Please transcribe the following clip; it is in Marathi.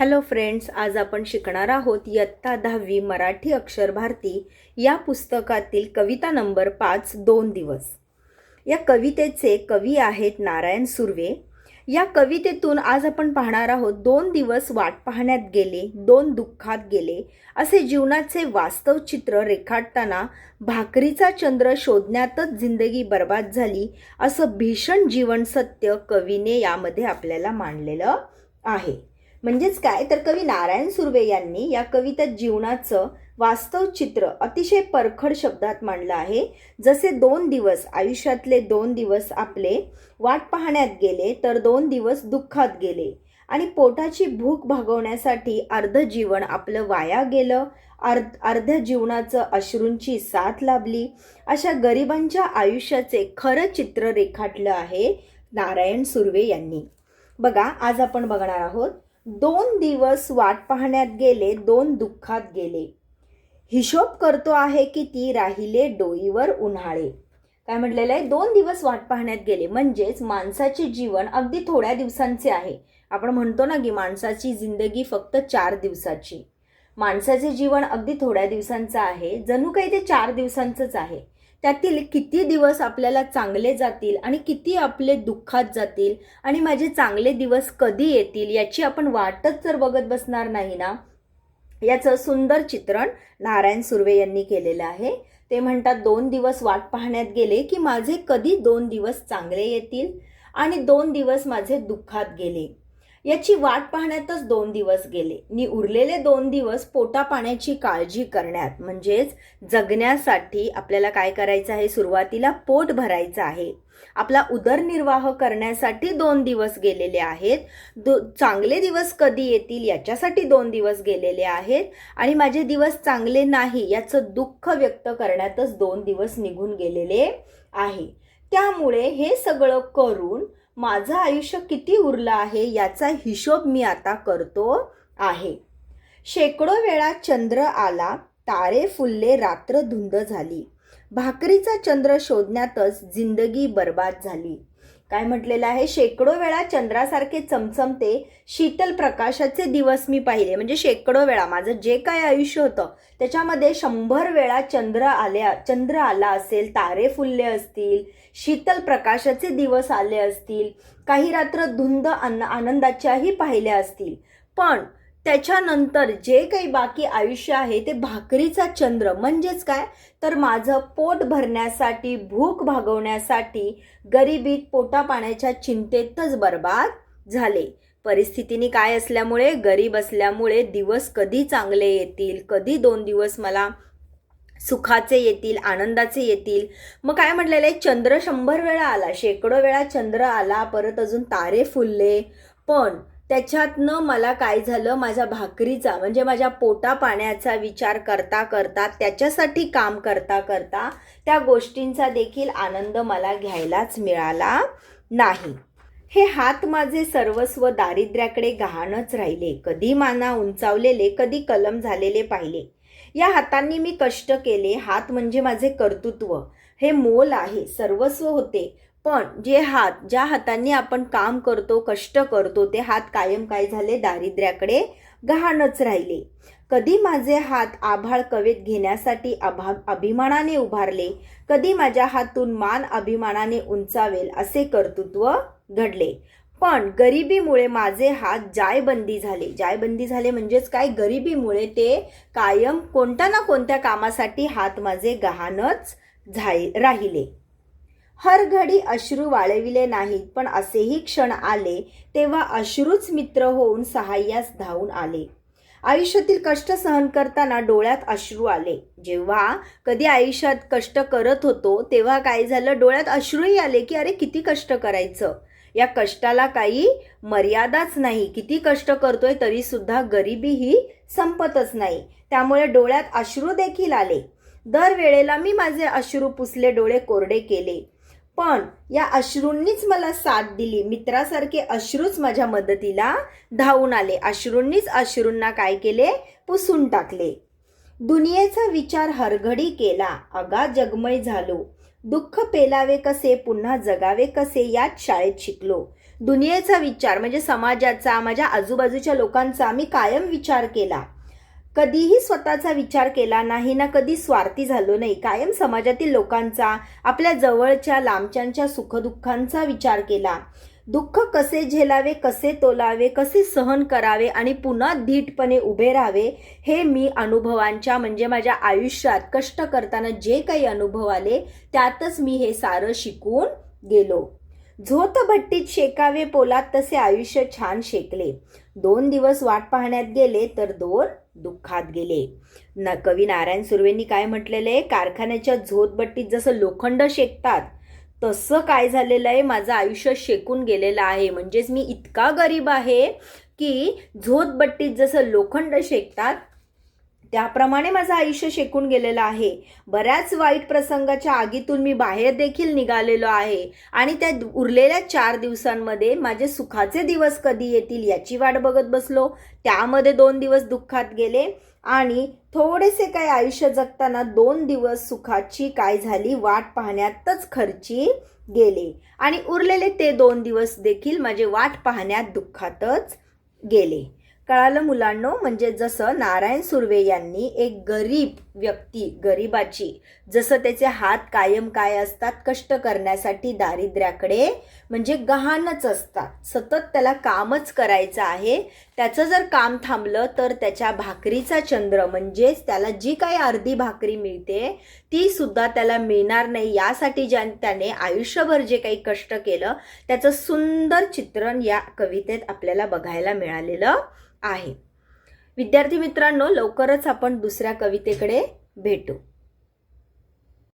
हॅलो फ्रेंड्स, आज आपण शिकणार आहोत इयत्ता 10वी मराठी अक्षर भारती या पुस्तकातील कविता नंबर 5 2 दिवस। या कवितेचे कवी आहेत नारायण सुर्वे। या कवितेतून आज आपण पाहणार आहोत 2 दिवस वाट पाहण्यात गेले, 2 दुःखात गेले असे जीवनाचे वास्तव चित्र रेखाटताना भाकरीचा चंद्र शोधण्यातच जिंदगी बर्बाद झाली असं भीषण जीवन सत्य कवीने यामध्ये आपल्याला मांडलेलं आहे। म्हणजेच काय तर कवी नारायण सुर्वे यांनी या कवितेत जीवनाचं वास्तव चित्र अतिशय परखड शब्दात मांडलं आहे। जसे 2 दिवस आयुष्यातले 2 दिवस आपले वाट पाहण्यात गेले तर 2 दिवस दुःखात गेले आणि पोटाची भूक भागवण्यासाठी अर्ध जीवन आपलं वाया गेलं, अर्ध्या जीवनाचं अश्रूंची साथ लाभली। अशा गरिबांच्या आयुष्याचे खरं चित्र रेखाटलं आहे नारायण सुर्वे यांनी। बघा, आज आपण बघणार आहोत 2 दिवस वाट पाहण्यात गेले, 2 दुःखात गेले। हिशोब करतो आहे किती राहिले डोईवर उन्हाळे। काय म्हटलेलं आहे? 2 दिवस वाट पाहण्यात गेले म्हणजेच माणसाचे जीवन अगदी थोड्या दिवसांचे आहे। आपण म्हणतो ना की माणसाची जिंदगी फक्त 4 दिवसाची। माणसाचे जीवन अगदी थोड्या दिवसांचं आहे, जणू काही ते 4 दिवसांचंच आहे। त्यातील किती दिवस आपल्याला चांगले जातील आणि किती आपले दुःखात जातील आणि माझे चांगले दिवस कधी येतील याची आपण वाटच जर बघत बसणार नाही ना, याचं सुंदर चित्रण नारायण सुर्वे यांनी केलेलं आहे। ते म्हणतात 2 दिवस वाट पाहण्यात गेले की माझे कधी 2 दिवस चांगले येतील आणि 2 दिवस माझे दुःखात गेले। याची वाट पाहण्यातच 2 दिवस गेले आणि उरलेले 2 दिवस पोटा पाण्याची काळजी करण्यात म्हणजेच जगण्यासाठी आपल्याला काय करायचं आहे? सुरुवातीला पोट भरायचं आहे, आपला उदरनिर्वाह करण्यासाठी 2 दिवस गेलेले आहेत। चांगले दिवस कधी येतील याच्यासाठी 2 दिवस गेलेले आहेत आणि माझे दिवस चांगले नाही याचं दुःख व्यक्त करण्यातच 2 दिवस निघून गेलेले आहे। त्यामुळे हे सगळं करून माझं आयुष्य किती उरलं आहे याचा हिशोब मी आता करतो आहे। शेकडो वेळा चंद्र आला, तारे फुलले, रात्र धुंद झाली, भाकरीचा चंद्र शोधण्यातच जिंदगी बर्बाद झाली। काय म्हटलेलं आहे? शेकडो वेळा चंद्रासारखे चमचमते शीतल प्रकाशाचे दिवस मी पाहिले। म्हणजे शेकडो वेळा माझं जे काय आयुष्य होतं त्याच्यामध्ये 100 वेळा चंद्र आला असेल, तारे फुलले असतील, शीतल प्रकाशाचे दिवस आले असतील, काही रात्र धुंद आनंदाच्याही पाहिल्या असतील, पण त्याच्यानंतर जे काही बाकी आयुष्य आहे ते भाकरीचा चंद्र म्हणजेच काय तर माझं पोट भरण्यासाठी, भूक भागवण्यासाठी गरिबीत पोटा पाण्याच्या चिंतेतच बर्बाद झाले। परिस्थितीने काय असल्यामुळे, गरीब असल्यामुळे दिवस कधी चांगले येतील, कधी 2 दिवस मला सुखाचे येतील, आनंदाचे येतील। मग काय म्हटलेलं आहे? चंद्र 100 वेळा आला, शेकडो वेळा चंद्र आला, परत अजून तारे फुलले, पण त्याच्यातनं मला काय झालं? माझ्या भाकरीचा म्हणजे माझ्या पोटा पाण्याचा विचार करता करता, त्याच्यासाठी काम करता करता त्या गोष्टींचा देखील आनंद मला घ्यायलाच मिळाला नाही। हे हात माझे सर्वस्व दारिद्र्याकडे गहाणच राहिले, कधी माना उंचावलेले, कधी कलम झालेले पाहिले। या हातांनी मी कष्ट केले, हात म्हणजे माझे कर्तृत्व, हे मोल आहे, सर्वस्व होते। पण ज्या हातांनी आपण काम करतो, कष्ट करतो, ते हात कायम काय झाले? दारिद्र्याकडे गहाणच राहिले। कधी माझे हात आभाळ कवेत घेण्यासाठी अभिमानाने उभारले, कधी माझ्या हातून मान अभिमानाने उंचावेल असे कर्तृत्व घडले। पण गरिबीमुळे माझे हात जायबंदी झाले। जायबंदी झाले म्हणजेच काय? गरिबीमुळे ते कायम कोणत्या ना कोणत्या कामासाठी हात माझे गहाणच राहिले। हर घडी अश्रू वाळविले नाहीत, पण असेही क्षण आले तेव्हा अश्रूच मित्र होऊन सहाय्यास धावून आले। आयुष्यातील कष्ट सहन करताना डोळ्यात अश्रू आले। जेव्हा कधी आयुष्यात कष्ट करत होतो तेव्हा काय झालं? डोळ्यात अश्रूही आले की अरे किती कष्ट करायचं, या कष्टाला काही मर्यादाच नाही, किती कष्ट करतोय तरी सुद्धा गरिबी ही संपतच नाही। त्यामुळे डोळ्यात अश्रू देखील आले। दर वेळेला मी माझे अश्रू पुसले, डोळे कोरडे केले, पण या अश्रूंनीच मला साथ दिली। मित्रासारखे अश्रूच माझ्या मदतीला धावून आले। अश्रूंनीच अश्रूंना काय केले? पुसून टाकले। दुनियेचा विचार हरघडी केला, अगाध जगमय झालो, दुःख पेलावे कसे, पुन्हा जगावे कसे याच शाळेत शिकलो। दुनियेचा विचार म्हणजे समाजाचा, माझ्या आजूबाजूच्या लोकांचा मी कायम विचार केला. कधीही स्वतःचा विचार केला नाही ना, कधी स्वार्थी झालो नाही. कायम समाजातील लोकांचा, आपल्या जवळच्या लांबच्यांच्या सुखदुःखांचा विचार केला. दुःख कसे झेलावे, कसे तोलावे, कसे सहन करावे आणि पुन्हा धीटपणे उभे राहावे, हे मी अनुभवांच्या म्हणजे माझ्या आयुष्यात कष्ट करताना जे काही अनुभव आले त्यातच मी हे सारं शिकून गेलो. झोत भट्टीत शेकावे पोलाद तसे आयुष्य छान शेकले. 2 दिवस वाट पाहण्यात गेले तर 2 दुःखात गेले. कवी नारायण सुर्वेंनी काय म्हटलेलं आहे, कारखान्याच्या झोतभट्टीत जसं लोखंड शेकतात तसं काय झालेलं आहे, माझं आयुष्य शेकून गेलेलं आहे. म्हणजेच मी इतका गरीब आहे की झोतभट्टीत जसं लोखंड शेकतात त्याप्रमाणे माझं आयुष्य शेकून गेलेलं आहे. बऱ्याच वाईट प्रसंगाच्या आगीतून मी बाहेर देखील निघालेलो आहे आणि त्या उरलेल्या 4 दिवसांमध्ये माझे सुखाचे दिवस कधी येतील याची वाट बघत बसलो. त्यामध्ये 2 दिवस दुःखात गेले आणि थोडेसे काही आयुष्य जगताना 2 दिवस सुखाची काय झाली वाट पाहण्यातच खर्ची गेले आणि उरलेले ते 2 दिवस देखील माझे वाट पाहण्यात दुःखातच गेले. कळालं मुलांनो, म्हणजे जसं नारायण सुर्वे यांनी एक गरीब व्यक्ती, गरीबाची जसं त्याचे हात कायम काय असतात, कष्ट करण्यासाठी दारिद्र्याकडे म्हणजे गहाणच असतात. सतत त्याला कामच करायचं आहे. त्याचं जर काम थांबलं तर त्याच्या भाकरीचा चंद्र म्हणजेच त्याला जी काही अर्धी भाकरी मिळते ती सुद्धा त्याला मिळणार नाही. यासाठी त्याने आयुष्यभर जे काही कष्ट केलं त्याचं सुंदर चित्रण या कवितेत आपल्याला बघायला मिळालेलं आहे. विद्यार्थी मित्रांनो, लवकरच आपण दुसऱ्या कवितेकडे भेटू.